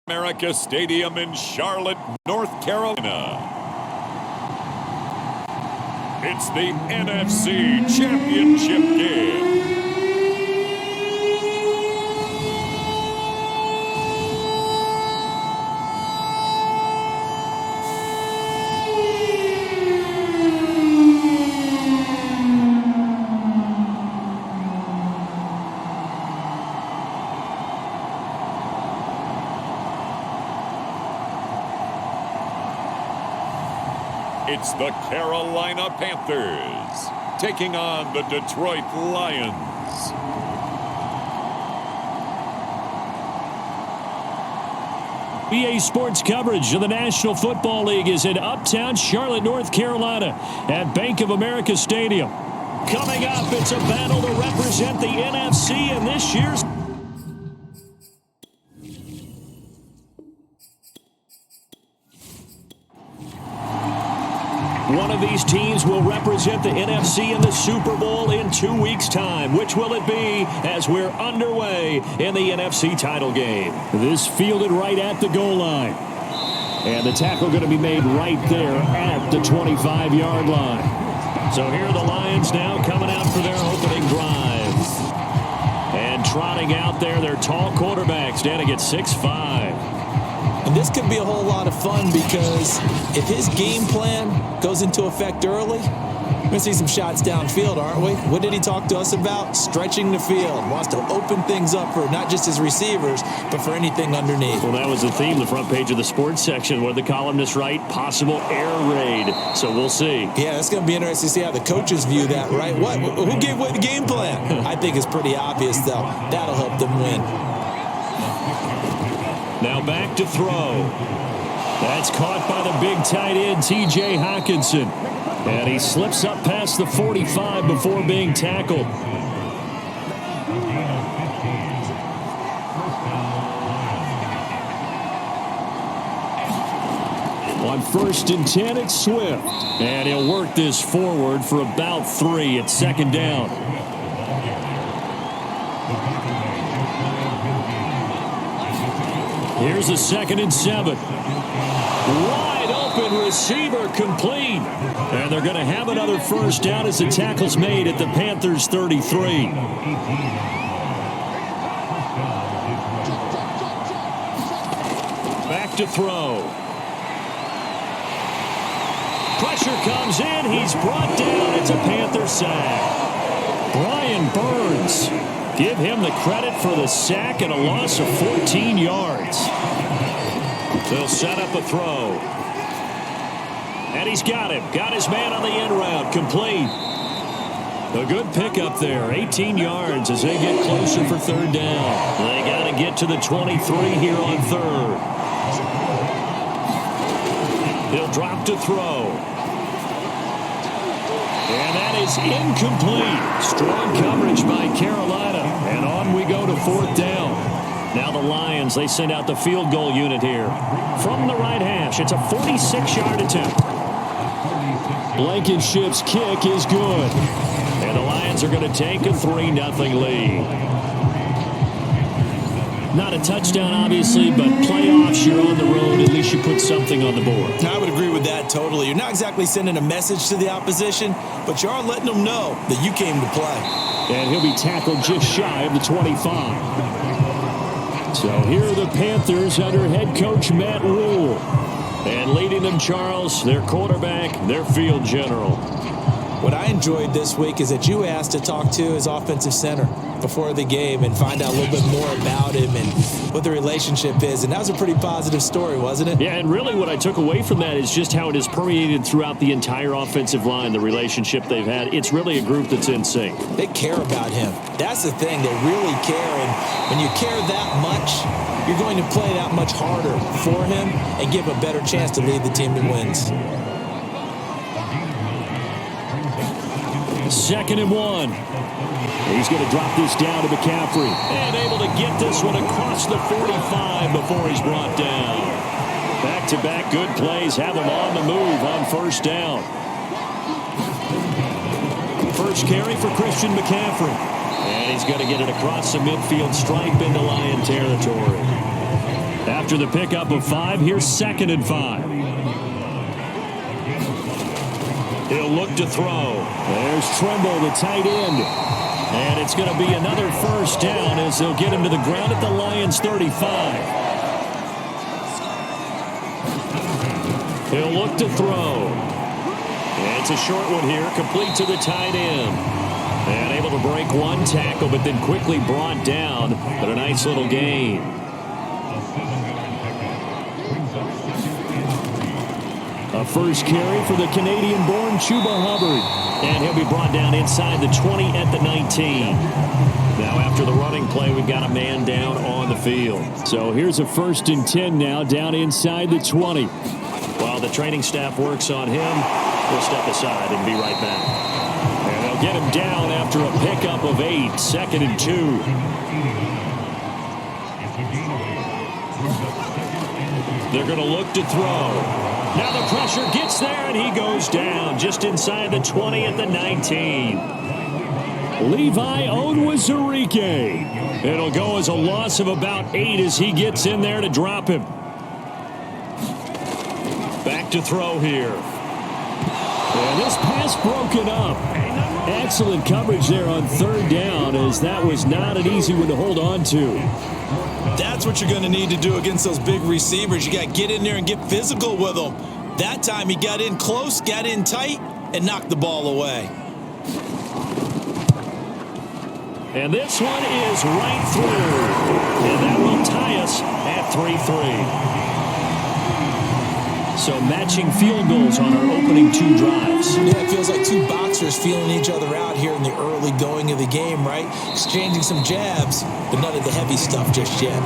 America Stadium in Charlotte, North Carolina. It's the NFC Championship Game. It's the Carolina Panthers taking on the Detroit Lions. EA Sports coverage of the National Football League is in uptown Charlotte, North Carolina at Bank of America Stadium. Coming up, it's a battle to represent the NFC in this year's one of these teams will represent the NFC in the Super Bowl in 2 weeks' time. Which will it be as we're underway in the NFC title game? This fielded right at the goal line. And the tackle going to be made right there at the 25-yard line. So here are the Lions now coming out for their opening drive. And trotting out there, their tall quarterback standing at 6'5". And this could be a whole lot of fun because if his game plan goes into effect early, we're going to see some shots downfield, aren't we? What did he talk to us about? Stretching the field. Wants to open things up for not just his receivers, but for anything underneath. Well, that was the theme, the front page of the sports section, where the columnists write possible air raid. So we'll see. Yeah, it's going to be interesting to see how the coaches view that, right? Who gave what the game plan? I think it's pretty obvious, though. That'll help them win. Now back to throw. That's caught by the big tight end, T.J. Hockenson. And he slips up past the 45 before being tackled. On 1st and 10, it's Swift. And he'll work this forward for about 3 at second down. Here's a 2nd and 7. Wide open receiver complete. And they're going to have another first down as the tackle's made at the Panthers 33. Back to throw. Pressure comes in. He's brought down. It's a Panther sack. Brian Burns. Give him the credit for the sack and a loss of 14 yards. They'll set up a throw. And he's got him. Got his man on the end route. Complete. A good pickup there. 18 yards as they get closer for 3rd down. They got to get to the 23 here on 3rd. He'll drop to throw. And that is incomplete. Strong coverage by Carolina. And on we go to 4th down. Now the Lions, they send out the field goal unit here. From the right hash, it's a 46-yard attempt. Blankenship's kick is good. And the Lions are going to take a 3-0 lead. Not a touchdown, obviously, but playoffs, you're on the road. At least you put something on the board. I would agree with that totally. You're not exactly sending a message to the opposition, but you are letting them know that you came to play. And he'll be tackled just shy of the 25. So here are the Panthers under head coach Matt Rule. And leading them, Charles, their quarterback, their field general. What I enjoyed this week is that you asked to talk to his offensive center before the game and find out a little bit more about him and what the relationship is. And that was a pretty positive story, wasn't it? Yeah, and really what I took away from that is just how it has permeated throughout the entire offensive line, the relationship they've had. It's really a group that's in sync. They care about him. That's the thing. They really care. And when you care that much, you're going to play that much harder for him and give a better chance to lead the team to wins. 2nd and 1. He's going to drop this down to McCaffrey. And able to get this one across the 45 before he's brought down. Back-to-back good plays have him on the move on 1st down. First carry for Christian McCaffrey. And he's going to get it across the midfield stripe into Lion territory. After the pickup of 5, here's 2nd and 5. He'll look to throw. There's Trimble, the tight end. And it's going to be another first down as they'll get him to the ground at the Lions' 35. He'll look to throw. It's a short one here, complete to the tight end. And able to break one tackle, but then quickly brought down. But a nice little gain. A first carry for the Canadian-born Chuba Hubbard. And he'll be brought down inside the 20 at the 19. Now after the running play, we've got a man down on the field. So here's a 1st and 10 now, down inside the 20. While the training staff works on him, we'll step aside and be right back. And they'll get him down after a pickup of 8, 2nd and 2. They're going to look to throw. Now the pressure gets there, and he goes down just inside the 20 at the 19. Levi Onwuzurike. It'll go as a loss of about 8 as he gets in there to drop him. Back to throw here. And this pass broken up. Excellent coverage there on 3rd down, as that was not an easy one to hold on to. That's what you're going to need to do against those big receivers. You got to get in there and get physical with them. That time he got in close, got in tight, and knocked the ball away. And this one is right through. And that will tie us at 3-3. So matching field goals on our opening 2 drives. Yeah, it feels like 2 boxers feeling each other out here in the early going of the game, right? Exchanging some jabs, but none of the heavy stuff just yet.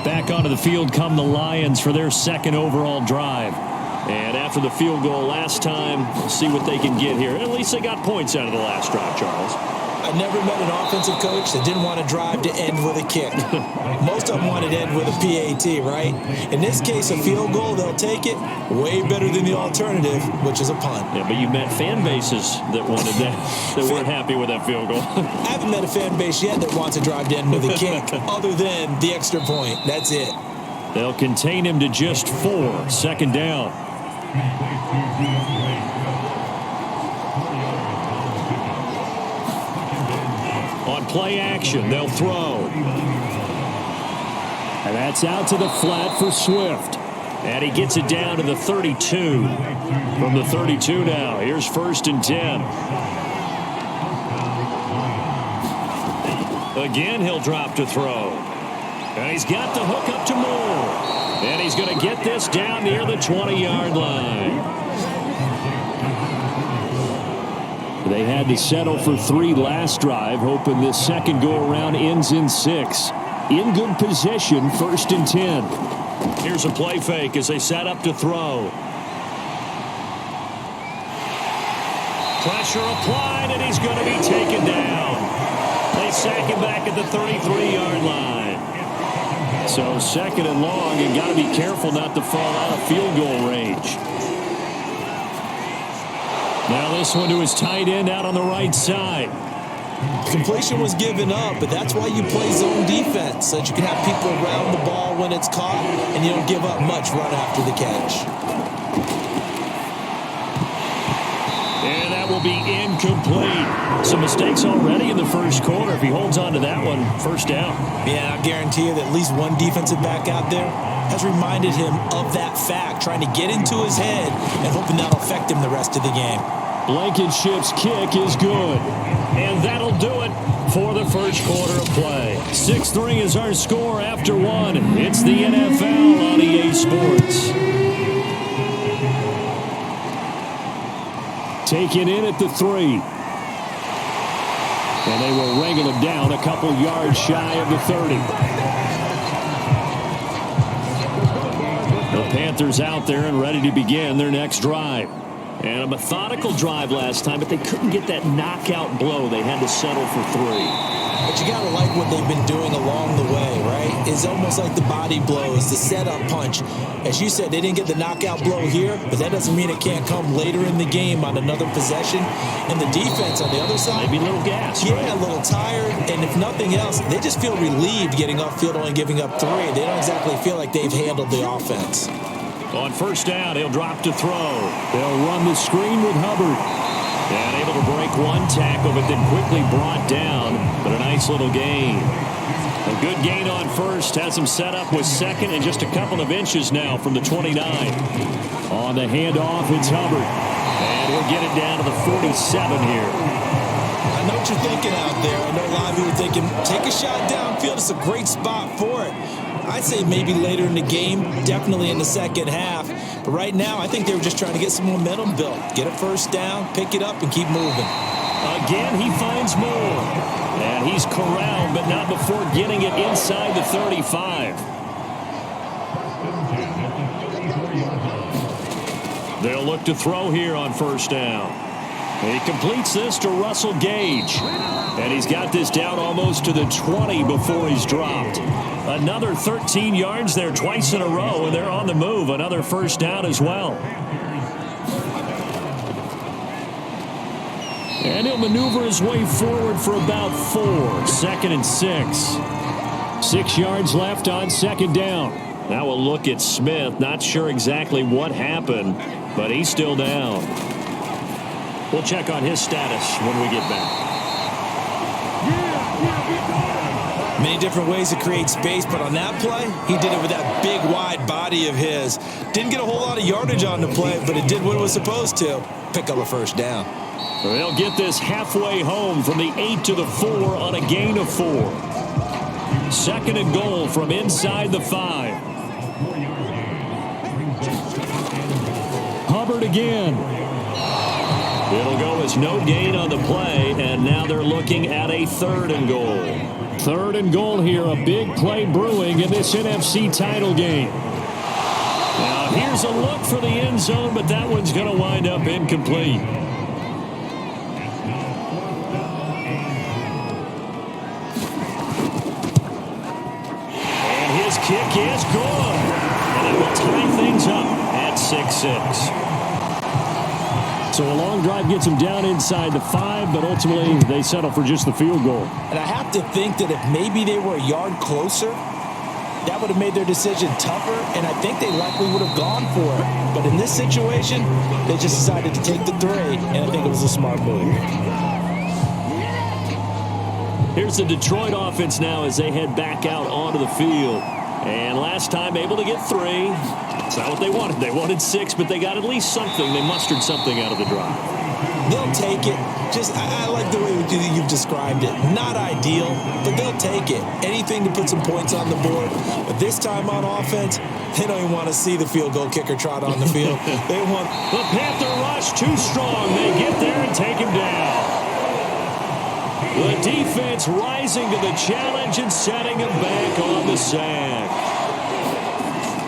Back onto the field come the Lions for their 2nd overall drive. And after the field goal last time, we'll see what they can get here. At least they got points out of the last drive, Charles. I never met an offensive coach that didn't want to drive to end with a kick. Most of them wanted to end with a PAT, right? In this case, a field goal, they'll take it. Way better than the alternative, which is a punt. Yeah, but you met fan bases that wanted that, that weren't happy with that field goal. I haven't met a fan base yet that wants to drive to end with a kick, other than the extra point. That's it. They'll contain him to just 4, 2nd down. On play action, they'll throw. And that's out to the flat for Swift. And he gets it down to the 32. From the 32 now, here's 1st and 10. Again, he'll drop to throw. And he's got the hook up to Moore. And he's going to get this down near the 20-yard line. They had to settle for 3 last drive, hoping this 2nd go-around ends in 6. In good position, 1st and 10. Here's a play fake as they set up to throw. Pressure applied, and he's going to be taken down. They sack him back at the 33-yard line. So 2nd and long, and got to be careful not to fall out of field goal range. Now this one to his tight end out on the right side. Completion was given up, but that's why you play zone defense, so that you can have people around the ball when it's caught, and you don't give up much run after the catch. And that will be incomplete. Some mistakes already in the 1st quarter. If he holds on to that one, 1st down. Yeah, I guarantee you that at least one defensive back out there has reminded him of that fact, trying to get into his head and hoping that'll affect him the rest of the game. Blankenship's kick is good. And that'll do it for the 1st quarter of play. 6-3 is our score after 1. It's the NFL on EA Sports. Taken in at the 3. And they will wrangle him down a couple yards shy of the 30. The Panthers out there and ready to begin their next drive. And a methodical drive last time, but they couldn't get that knockout blow. They had to settle for 3. But But you got to like what they've been doing along the way, right? It's almost like the body blows, the setup punch. As you said, they didn't get the knockout blow here, but that doesn't mean it can't come later in the game on another possession. And the defense on the other side, maybe a little gas, yeah, right? A little tired. And if nothing else, they just feel relieved getting upfield, only giving up 3. They don't exactly feel like they've handled the offense. On first down, he'll drop to throw. They'll run the screen with Hubbard. And able to break one tackle, but then quickly brought down. But a nice little gain. A good gain on first. Has him set up with second and just a couple of inches now from the 29. On the handoff, it's Hubbard. And he'll get it down to the 47 here. I know what you're thinking out there. I know a lot of you are thinking, take a shot downfield. It's a great spot for it. I'd say maybe later in the game, definitely in the second half. But right now, I think they were just trying to get some momentum built. Get a first down, pick it up, and keep moving. Again, he finds more. And he's corralled, but not before getting it inside the 35. They'll look to throw here on first down. He completes this to Russell Gage. And he's got this down almost to the 20 before he's dropped. Another 13 yards there twice in a row, and they're on the move. Another first down as well. And he'll maneuver his way forward for about 4. 2nd and 6. 6 yards left on second down. Now we'll look at Smith. Not sure exactly what happened, but he's still down. We'll check on his status when we get back. Many different ways to create space, but on that play, he did it with that big, wide body of his. Didn't get a whole lot of yardage on the play, but it did what it was supposed to. Pick up a first down. They'll get this halfway home from the 8 to the 4 on a gain of 4. 2nd and goal from inside the 5. Hubbard again. It'll go as no gain on the play, and now they're looking at a 3rd and goal. 3rd and goal here, a big play brewing in this NFC title game. Now here's a look for the end zone, but that one's going to wind up incomplete. And his kick is good. And it will tie things up at 6-6. So a long drive gets them down inside the 5, but ultimately they settle for just the field goal. And I have to think that if maybe they were a yard closer, that would have made their decision tougher, and I think they likely would have gone for it. But in this situation, they just decided to take the 3, and I think it was a smart move. Here's the Detroit offense now as they head back out onto the field. And last time able to get 3. It's not what they wanted. They wanted 6, but they got at least something. They mustered something out of the drive. They'll take it. I like the way you've described it. Not ideal, but they'll take it. Anything to put some points on the board. But this time on offense, they don't even want to see the field goal kicker trot on the field. They want the Panther rush too strong. They get there and take him down. The defense rising to the challenge and setting him back on the sack.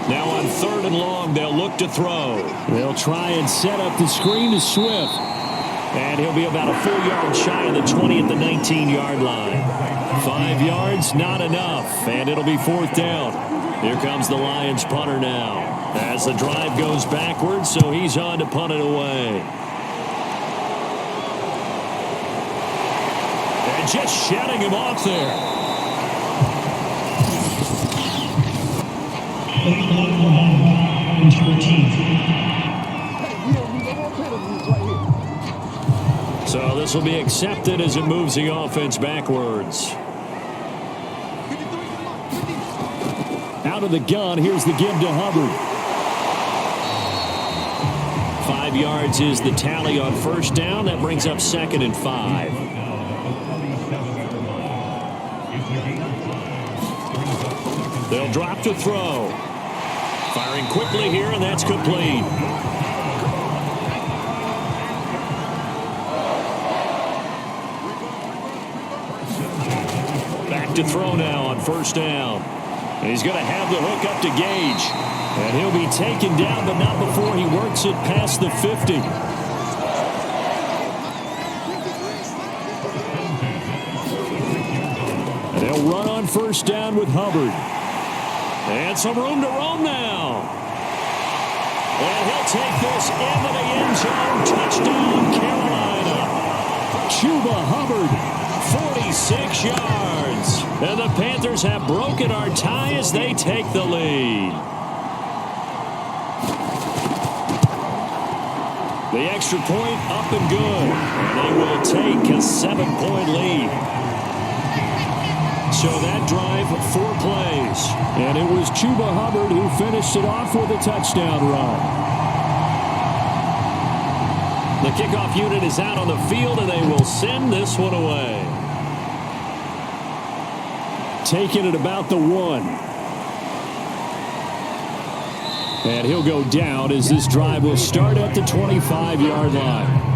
Now on 3rd and long, they'll look to throw. They'll try and set up the screen to Swift. And he'll be about a full yard shy of the 20 at the 19-yard line. 5 yards, not enough. And it'll be 4th down. Here comes the Lions punter now. As the drive goes backwards, so he's on to punt it away. And just shutting him off there. So this will be accepted as it moves the offense backwards. Out of the gun, here's the give to Hubbard. 5 yards is the tally on first down. That brings up 2nd and 5. They'll drop to throw. Firing quickly here, and that's complete. Back to throw now on first down. And he's going to have the hook up to Gage. And he'll be taken down, but not before he works it past the 50. They'll run on first down with Hubbard. And some room to roam now. And he'll take this into the end zone. Touchdown, Carolina. Chuba Hubbard, 46 yards. And the Panthers have broken our tie as they take the lead. The extra point up and good. And they will take a 7-point lead. So that drive, 4 plays. And it was Chuba Hubbard who finished it off with a touchdown run. The kickoff unit is out on the field, and they will send this one away. Taking it about the 1. And he'll go down as this drive will start at the 25-yard line.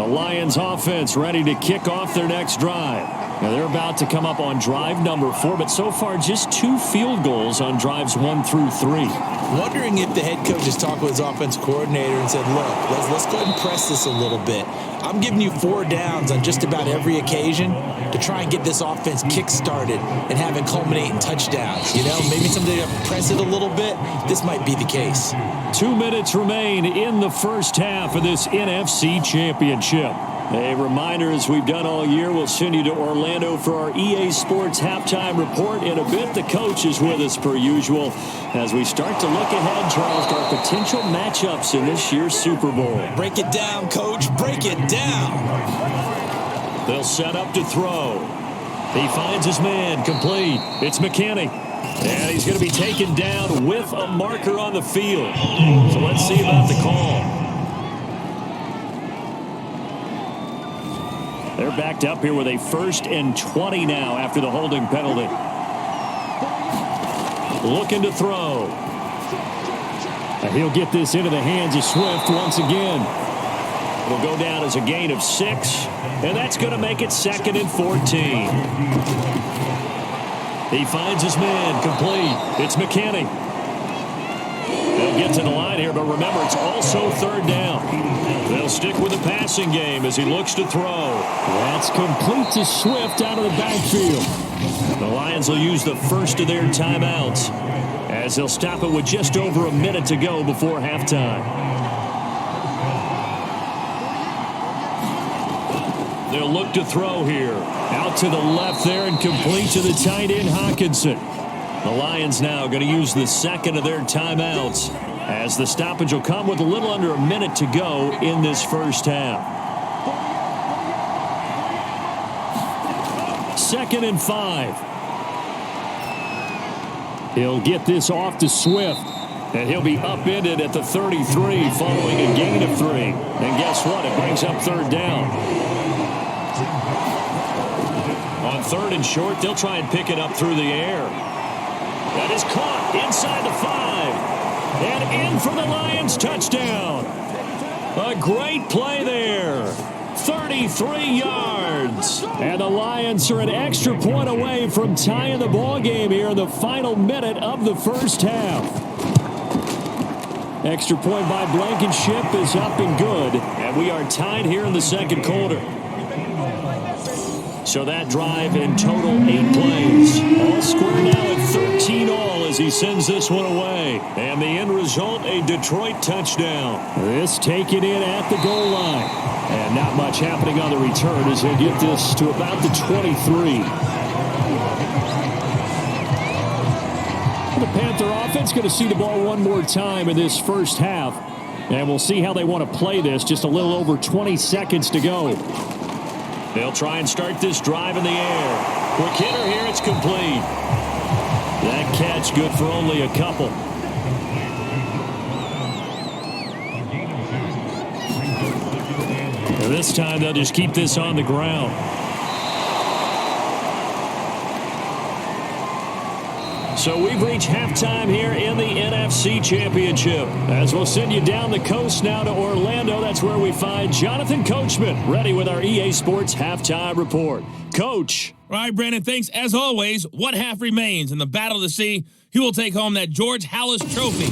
Lions offense ready to kick off their next drive. Now they're about to come up on drive number 4, but so far just 2 field goals on drives 1 through 3. Wondering if the head coach has talked with his offensive coordinator and said, look, let's go ahead and press this a little bit. I'm giving you 4 downs on just about every occasion to try and get this offense kick-started and have it culminate in touchdowns. You know, maybe someday to press it a little bit. This might be the case. 2 minutes remain in the first half of this NFC Championship. A reminder, as we've done all year, we'll send you to Orlando for our EA Sports halftime report. In a bit, the coach is with us per usual as we start to look ahead, Charles, to our potential matchups in this year's Super Bowl. Break it down, Coach. Break it down. They'll set up to throw. He finds his man complete. It's McKinney. And he's going to be taken down with a marker on the field. So let's see about the call. They're backed up here with a 1st and 20 now after the holding penalty. Looking to throw. And he'll get this into the hands of Swift once again. It'll go down as a gain of 6, and that's going to make it 2nd and 14. He finds his man complete. It's McKinney. They'll get to the line here, but remember, it's also 3rd down. They'll stick with the passing game as he looks to throw. That's complete to Swift out of the backfield. The Lions will use the first of their timeouts as they'll stop it with just over a minute to go before halftime. They'll look to throw here. Out to the left there and complete to the tight end, Hawkinson. The Lions now going to use the 2nd of their timeouts as the stoppage will come with a little under a minute to go in this first half. 2nd and 5. He'll get this off to Swift. And he'll be upended at the 33 following a gain of 3. And guess what? It brings up 3rd down. On 3rd and short, they'll try and pick it up through the air. That is caught inside the 5. And in for the Lions touchdown. A great play there. 33 yards. And the Lions are an extra point away from tying the ball game here in the final minute of the first half. Extra point by Blankenship is up and good. And we are tied here in the 2nd quarter. So that drive in total 8 plays. All square now at 13 all as he sends this one away. And the end result, a Detroit touchdown. This taken in at the goal line. And not much happening on the return as they get this to about the 23. The Panther offense going to see the ball one more time in this first half. And we'll see how they want to play this. Just a little over 20 seconds to go. They'll try and start this drive in the air. Quick hitter here, it's complete. That catch good for only a couple. And this time they'll just keep this on the ground. So we've reached halftime here in the NFC Championship. As we'll send you down the coast now to Orlando, that's where we find Jonathan Coachman ready with our EA Sports Halftime Report. Coach. All right, Brandon, thanks. As always, one half remains in the battle to see who will take home that George Halas Trophy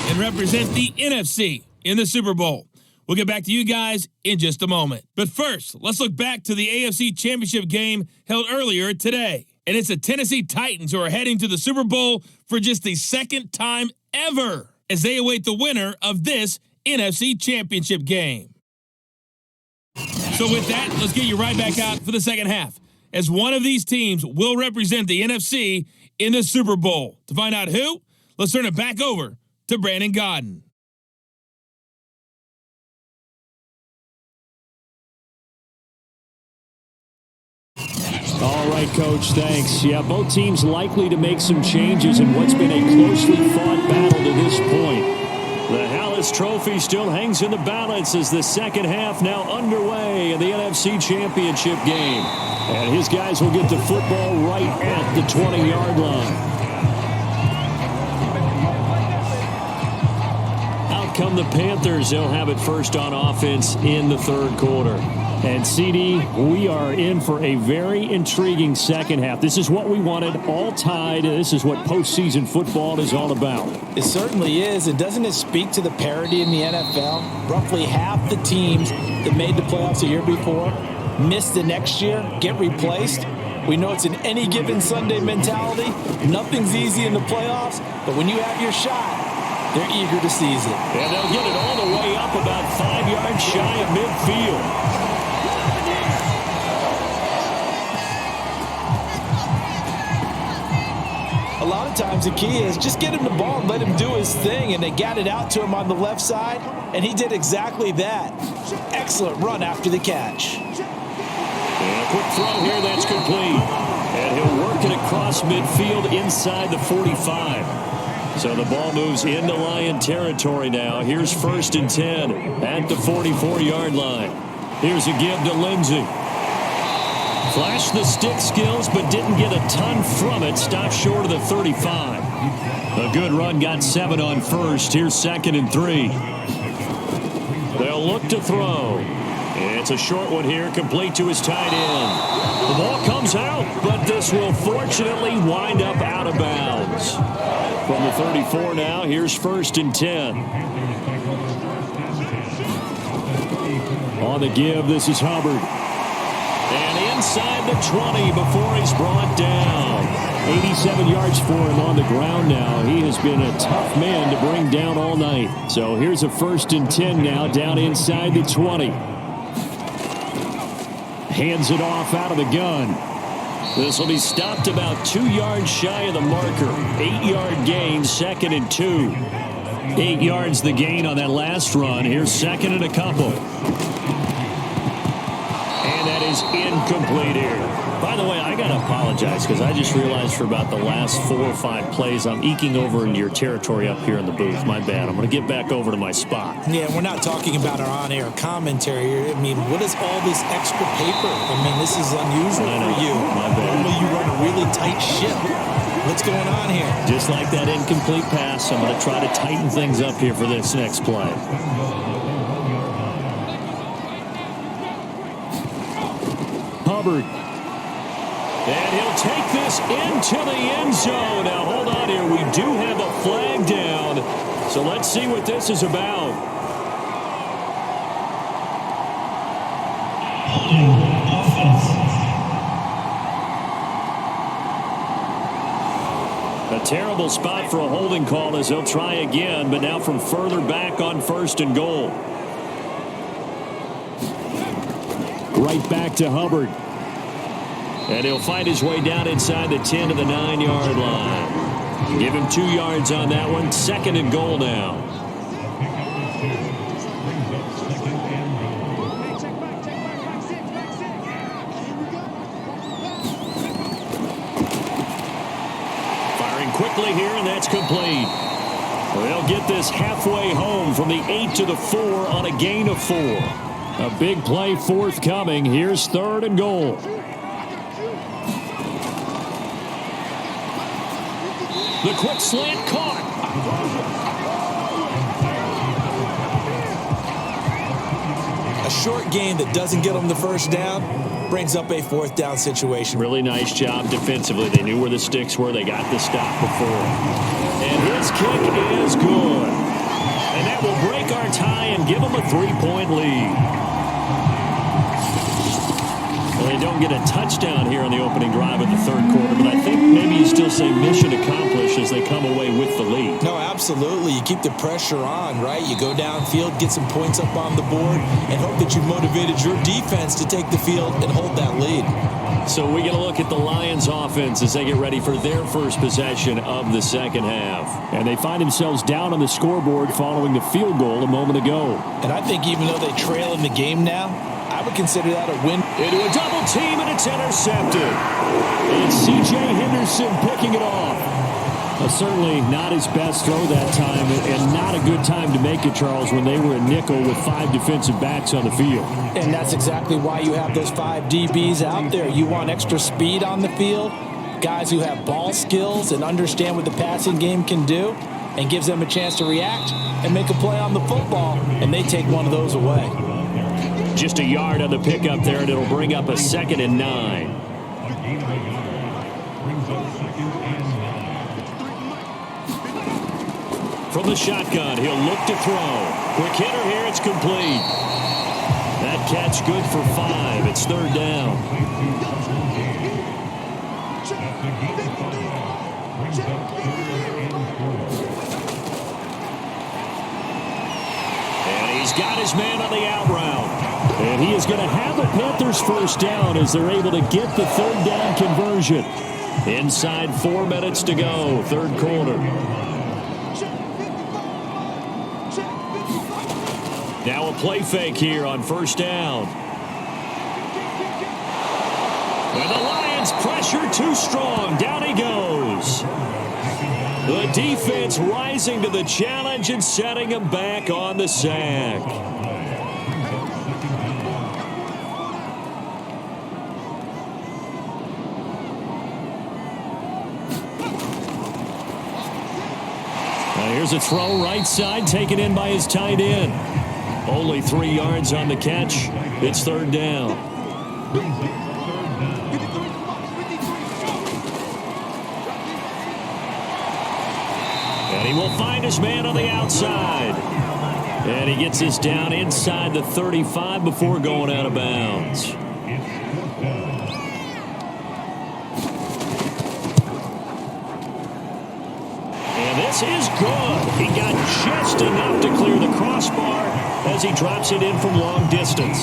and represent the NFC in the Super Bowl. We'll get back to you guys in just a moment. But first, let's look back to the AFC Championship game held earlier today. And it's the Tennessee Titans who are heading to the Super Bowl for just the second time ever as they await the winner of this NFC Championship game. So with that, let's get you right back out for the second half, as one of these teams will represent the NFC in the Super Bowl. To find out who, let's turn it back over to Brandon Godden. All right, Coach, thanks. Yeah, both teams likely to make some changes in what's been a closely fought battle to this point. The Halas Trophy still hangs in the balance as the second half now underway in the NFC Championship game. And his guys will get the football right at the 20-yard line. Out come the Panthers. They'll have it first on offense in the third quarter. And, CD, we are in for a very intriguing second half. This is what we wanted, all tied. This is what postseason football is all about. It certainly is. And doesn't it speak to the parity in the NFL? Roughly half the teams that made the playoffs a year before miss the next year, get replaced. We know it's an any given Sunday mentality. Nothing's easy in the playoffs, but when you have your shot, they're eager to seize it. And they'll get it all the way up about 5 yards shy of midfield. A lot of times the key is just get him the ball and let him do his thing, and they got it out to him on the left side, and he did exactly that. Excellent run after the catch. And a quick throw here, that's complete. And he'll work it across midfield inside the 45. So the ball moves into Lion territory now. Here's 1st and 10 at the 44-yard line. Here's a give to Lindsey. Flashed the stick skills, but didn't get a ton from it. Stopped short of the 35. A good run, got 7 on first. Here's 2nd and 3. They'll look to throw. It's a short one here, complete to his tight end. The ball comes out, but this will fortunately wind up out of bounds. From the 34 now, here's 1st and 10. On the give, this is Hubbard. And inside the 20 before he's brought down. 87 yards for him on the ground now. He has been a tough man to bring down all night. So here's a 1st and 10 now, down inside the 20. Hands it off out of the gun. This will be stopped about 2 yards shy of the marker. 8-yard gain, 2nd and 2. 8 yards the gain on that last run. Here's 2nd and a couple. And that is incomplete here. By the way, I got to apologize because I just realized for about the last 4 or 5 plays, I'm eking over into your territory up here in the booth. My bad. I'm going to get back over to my spot. Yeah, we're not talking about our on-air commentary here. I mean, what is all this extra paper? I mean, this is unusual for you. My bad. Normally you run a really tight ship. What's going on here? Just like that incomplete pass, I'm going to try to tighten things up here for this next play. Hubbard. And he'll take this into the end zone. Now, hold on here. We do have a flag down. So let's see what this is about. A terrible spot for a holding call as they'll try again, but now from further back on 1st and goal. Right back to Hubbard. And he'll fight his way down inside the 10 to the 9-yard line. Give him 2 yards on that one. 2nd and goal now. Firing quickly here, and that's complete. They'll get this halfway home from the 8 to the 4 on a gain of 4. A big play forthcoming. Here's 3rd and goal. The quick slant caught. A short game that doesn't get them the first down brings up a fourth down situation. Really nice job defensively. They knew where the sticks were. They got the stop before. And his kick is good. And that will break our tie and give them a 3-point lead. Well, they don't get a touchdown here on the opening drive of the third quarter, but I think maybe you still say mission accomplished as they come away with the lead. No, absolutely. You keep the pressure on, right? You go downfield, get some points up on the board, and hope that you've motivated your defense to take the field and hold that lead. So we get a look at the Lions offense as they get ready for their first possession of the second half. And they find themselves down on the scoreboard following the field goal a moment ago. And I think even though they trail in the game now, I would consider that a win. Into a double team, and it's intercepted. And C.J. Henderson picking it off. Certainly not his best throw that time, and not a good time to make it, Charles, when they were a nickel with 5 defensive backs on the field. And that's exactly why you have those 5 DBs out there. You want extra speed on the field, guys who have ball skills and understand what the passing game can do, and gives them a chance to react and make a play on the football, and they take one of those away. Just a yard on the pickup there, and it'll bring up a 2nd and 9. From the shotgun, he'll look to throw. Quick hitter here, it's complete. That catch good for 5. It's 3rd down. And he's got his man on the out route. And he is going to have the Panthers first down as they're able to get the 3rd down conversion. Inside 4 minutes to go, third quarter. Now a play fake here on first down. And the Lions pressure too strong. Down he goes. The defense rising to the challenge and setting him back on the sack. Here's a throw right side, taken in by his tight end. Only 3 yards on the catch. It's 3rd down. And he will find his man on the outside. And he gets this down inside the 35 before going out of bounds. This is good. He got just enough to clear the crossbar as he drops it in from long distance.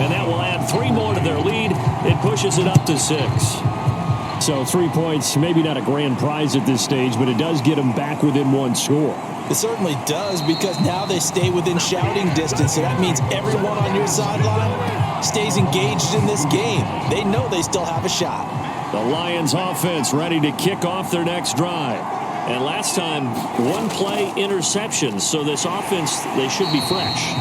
And that will add 3 more to their lead. It pushes it up to 6. So 3 points, maybe not a grand prize at this stage, but it does get them back within 1 score. It certainly does, because now they stay within shouting distance. So that means everyone on your sideline stays engaged in this game. They know they still have a shot. The Lions offense ready to kick off their next drive. And last time, 1 play interception. So this offense, they should be fresh.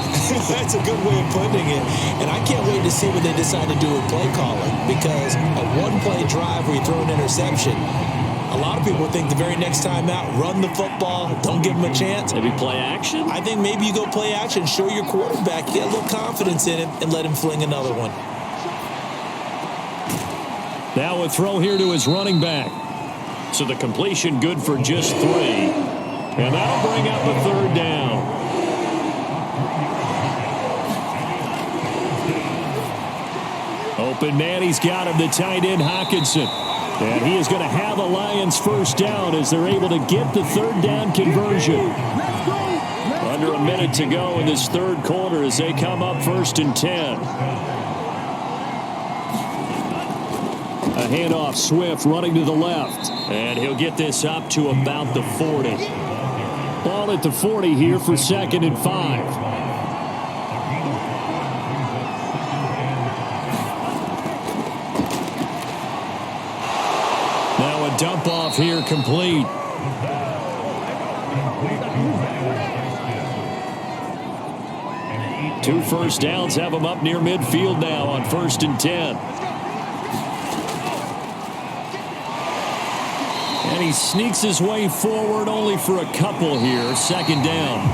That's a good way of putting it. And I can't wait to see what they decide to do with play calling. Because a 1-play drive where you throw an interception, a lot of people think the very next time out, run the football, don't give them a chance. Maybe play action? I think maybe you go play action, show your quarterback, get a little confidence in him, and let him fling another one. Now a throw here to his running back. So the completion good for just 3. And that'll bring up a 3rd down. Open man, he's got him, the tight end Hockenson. And he is going to have a Lions first down as they're able to get the 3rd down conversion. Under a minute to go in this third quarter as they come up 1st and 10. A handoff, Swift running to the left. And he'll get this up to about the 40. Ball at the 40 here for 2nd and 5. Now a dump off here complete. Two first downs have him up near midfield now on 1st and 10. And he sneaks his way forward only for a couple here. Second down.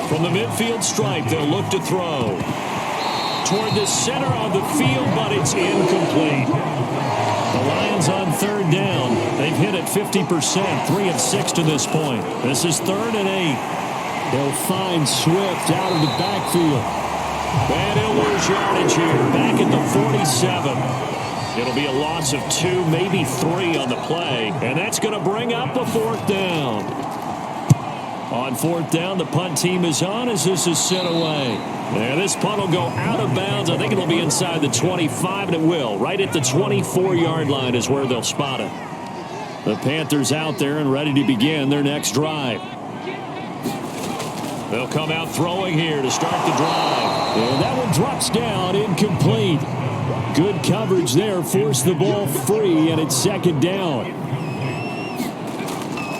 From the midfield stripe, they'll look to throw. Toward the center of the field, but it's incomplete. The Lions on third down. They've hit it 50%, 3 of 6 to this point. This is 3rd and 8. They'll find Swift out of the backfield. And he'll lose yardage here, back at the 47. It'll be a loss of 2, maybe 3 on the play. And that's going to bring up a 4th down. On 4th down, the punt team is on as this is sent away. And this punt will go out of bounds. I think it'll be inside the 25, and it will. Right at the 24-yard line is where they'll spot it. The Panthers out there and ready to begin their next drive. They'll come out throwing here to start the drive. And that one drops down, incomplete. Good coverage there, forced the ball free, and it's 2nd down.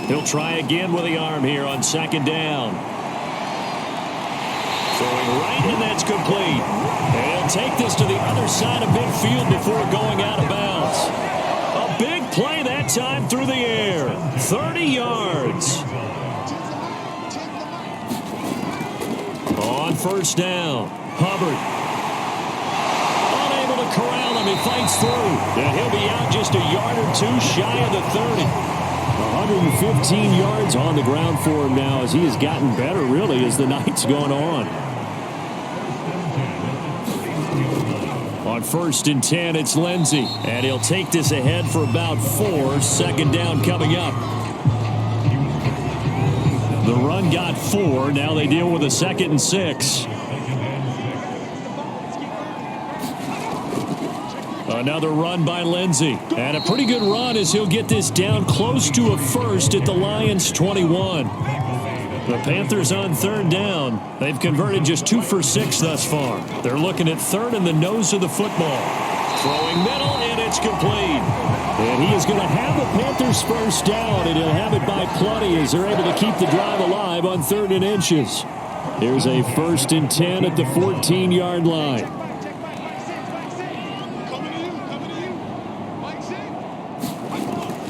He'll try again with the arm here on 2nd down. Throwing right, and that's complete. And he'll take this to the other side of midfield before going out of bounds. A big play that time through the air. 30 yards. On 1st down, Hubbard. Unable to corral him. He fights through. And he'll be out just a yard or 2 shy of the 30. 115 yards on the ground for him now as he has gotten better, really, as the night's gone on. On 1st and 10, it's Lindsey. And he'll take this ahead for about 4. 2nd down coming up. The run got 4. Now they deal with a 2nd and 6. Another run by Lindsey. And a pretty good run as he'll get this down close to a 1st at the Lions' 21. The Panthers on 3rd down. They've converted just 2 for 6 thus far. They're looking at 3rd in the nose of the football. Throwing middle, and it's complete. And he is going to have the Panthers 1st down, and he'll have it by plenty as they're able to keep the drive alive on 3rd and inches. Here's a 1st and 10 at the 14-yard line.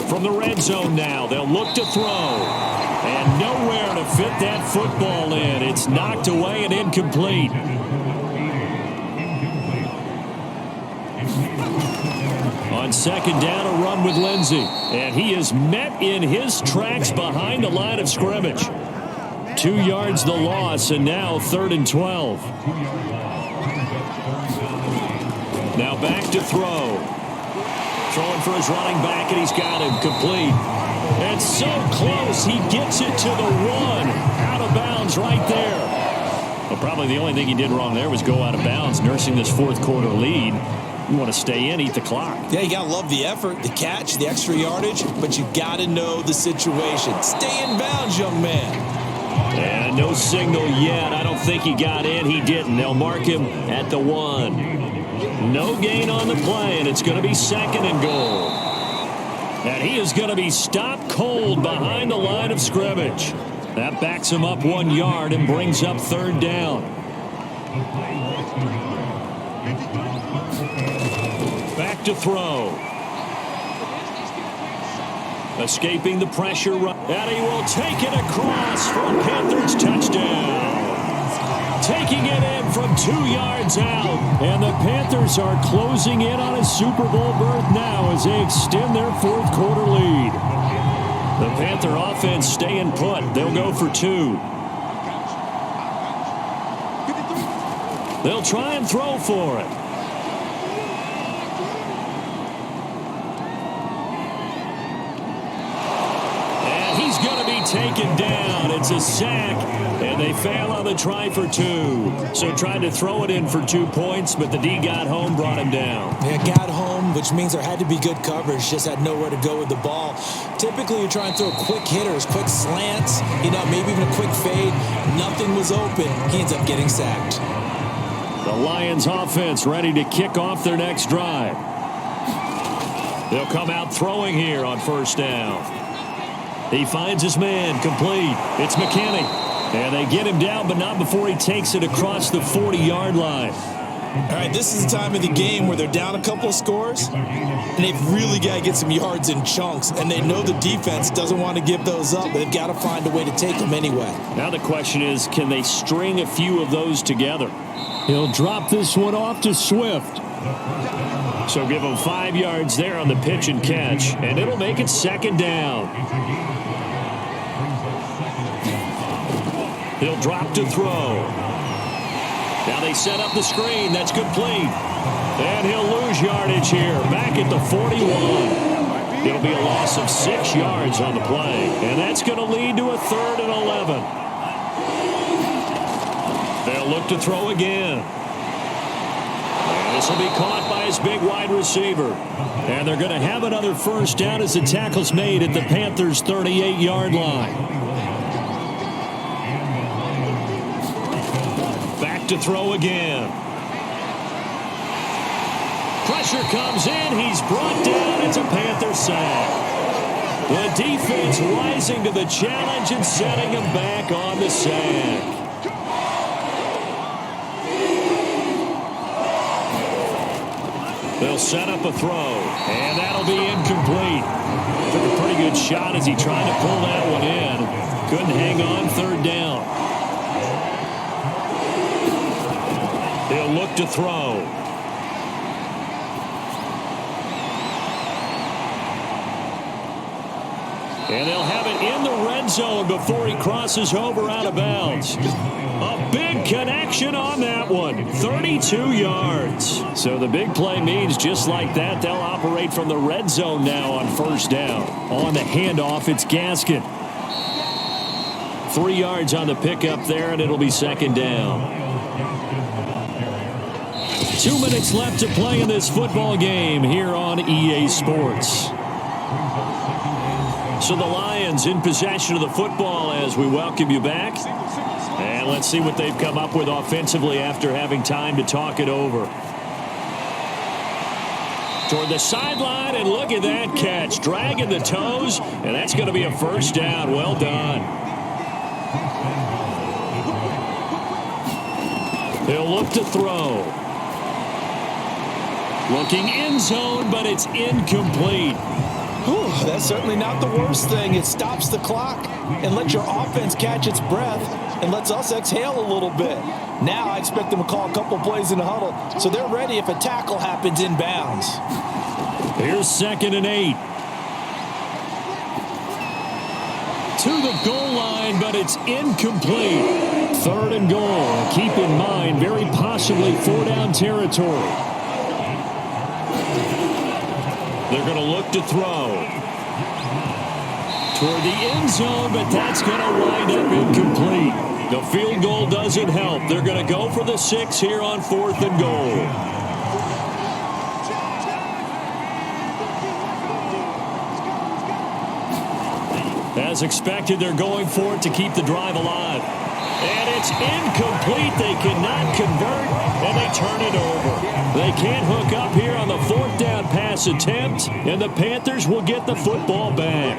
From the red zone now, they'll look to throw. And nowhere to fit that football in. It's knocked away and incomplete. On 2nd down, a run with Lindsey. And he is met in his tracks behind the line of scrimmage. 2 yards the loss, and now 3rd and 12. Now back to throw. Throwing for his running back, and he's got him complete. And so close, he gets it to the 1. Out of bounds right there. Well, probably the only thing he did wrong there was go out of bounds, nursing this 4th quarter lead. You want to stay in, eat the clock. Yeah, you got to love the effort, the catch, the extra yardage, but you got to know the situation. Stay in bounds, young man. And no signal yet. I don't think he got in. He didn't. They'll mark him at the 1. No gain on the play, and it's going to be 2nd and goal. And he is going to be stopped cold behind the line of scrimmage. That backs him up 1 yard and brings up 3rd down. Back to throw. Escaping the pressure. And he will take it across for a Panthers touchdown. Taking it in from 2 yards out. And the Panthers are closing in on a Super Bowl berth now as they extend their 4th quarter lead. The Panther offense staying put. They'll go for 2. They'll try and throw for it. And he's going to be taken down. It's a sack. And they fail on the try for 2. So tried to throw it in for 2 points, but the D got home, brought him down. Yeah, got home, which means there had to be good coverage. Just had nowhere to go with the ball. Typically, you're trying to throw quick hitters, quick slants, maybe even a quick fade. Nothing was open. He ends up getting sacked. The Lions offense ready to kick off their next drive. They'll come out throwing here on 1st down. He finds his man, complete. It's McKinney. And they get him down, but not before he takes it across the 40-yard line. All right, this is the time of the game where they're down a couple of scores, and they've really got to get some yards in chunks, and they know the defense doesn't want to give those up, but they've got to find a way to take them anyway. Now the question is, can they string a few of those together? He'll drop this one off to Swift. So give him 5 yards there on the pitch and catch, and it'll make it second down. He'll drop to throw. Now they set up the screen. That's complete. And he'll lose yardage here. Back at the 41. It'll be a loss of 6 yards on the play. And that's going to lead to a 3rd and 11. They'll look to throw again. And this will be caught by his big wide receiver. And they're going to have another first down as the tackle's made at the Panthers' 38-yard line. To throw again. Pressure comes in. He's brought down. It's a Panther sack. The defense rising to the challenge and setting him back on the sack. They'll set up a throw, and that'll be incomplete. Took a pretty good shot as he tried to pull that one in. Couldn't hang on, 3rd down. He'll look to throw. And they'll have it in the red zone before he crosses over out of bounds. A big connection on that one. 32 yards. So the big play means just like that, they'll operate from the red zone now on first down. On the handoff, it's Gaskin. 3 yards on the pickup there, and it'll be second down. 2 minutes left to play in this football game here on EA Sports. So the Lions in possession of the football as we welcome you back. And let's see what they've come up with offensively after having time to talk it over. Toward the sideline, and look at that catch. Dragging the toes, and that's going to be a first down. Well done. He'll look to throw. Looking end zone, but it's incomplete. Whew, that's certainly not the worst thing. It stops the clock and lets your offense catch its breath and lets us exhale a little bit. Now I expect them to call a couple plays in the huddle so they're ready if a tackle happens inbounds. Here's 2nd and 8. To the goal line, but it's incomplete. 3rd and goal. Keep in mind, very possibly 4-down territory. They're going to look to throw. Toward the end zone, but that's going to wind up incomplete. The field goal doesn't help. They're going to go for the 6 here on 4th and goal. As expected, they're going for it to keep the drive alive. And it's incomplete. They cannot convert, and they turn it over. They can't hook up here on the 4th down pass attempt, and the Panthers will get the football back.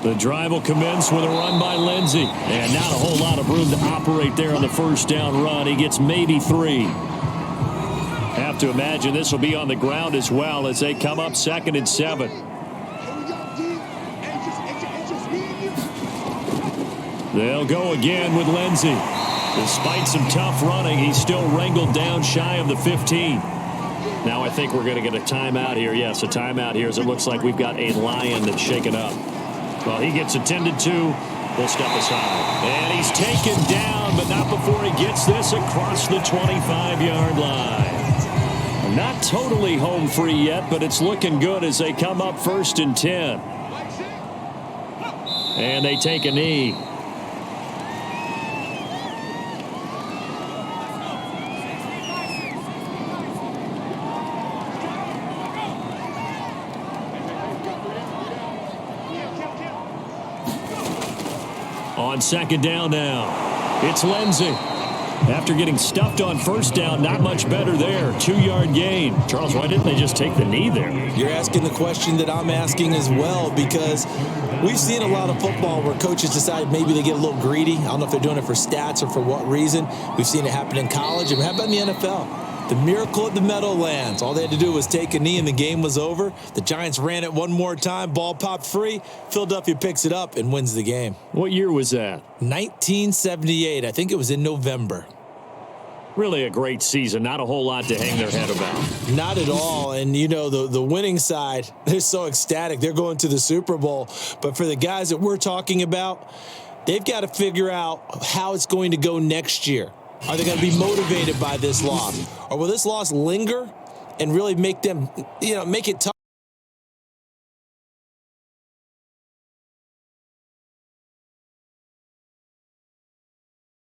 The drive will commence with a run by Lindsey. And not a whole lot of room to operate there on the first down run. He gets maybe 3. Have to imagine this will be on the ground as well as they come up 2nd and 7. They'll go again with Lindsey. Despite some tough running, he's still wrangled down shy of the 15. Now I think we're going to get a timeout here. Yes, a timeout here as it looks like we've got a Lion that's shaken up. Well, he gets attended to. We'll step aside. And he's taken down, but not before he gets this across the 25-yard line. Not totally home free yet, but it's looking good as they come up 1st and 10. And they take a knee. On 2nd down now, it's Lindsey. After getting stuffed on first down, not much better there. 2-yard gain. Charles, why didn't they just take the knee there? You're asking the question that I'm asking as well, because we've seen a lot of football where coaches decide maybe they get a little greedy. I don't know if they're doing it for stats or for what reason. We've seen it happen in college. And how about in the NFL? The miracle of the Meadowlands. All they had to do was take a knee and the game was over. The Giants ran it one more time. Ball popped free. Philadelphia picks it up and wins the game. What year was that? 1978. I think it was in November. Really a great season. Not a whole lot to hang their head about. Not at all. And, you know, the winning side, they're so ecstatic. They're going to the Super Bowl. But for the guys that we're talking about, they've got to figure out how it's going to go next year. Are they going to be motivated by this loss? Or will this loss linger and really make them, make it tough?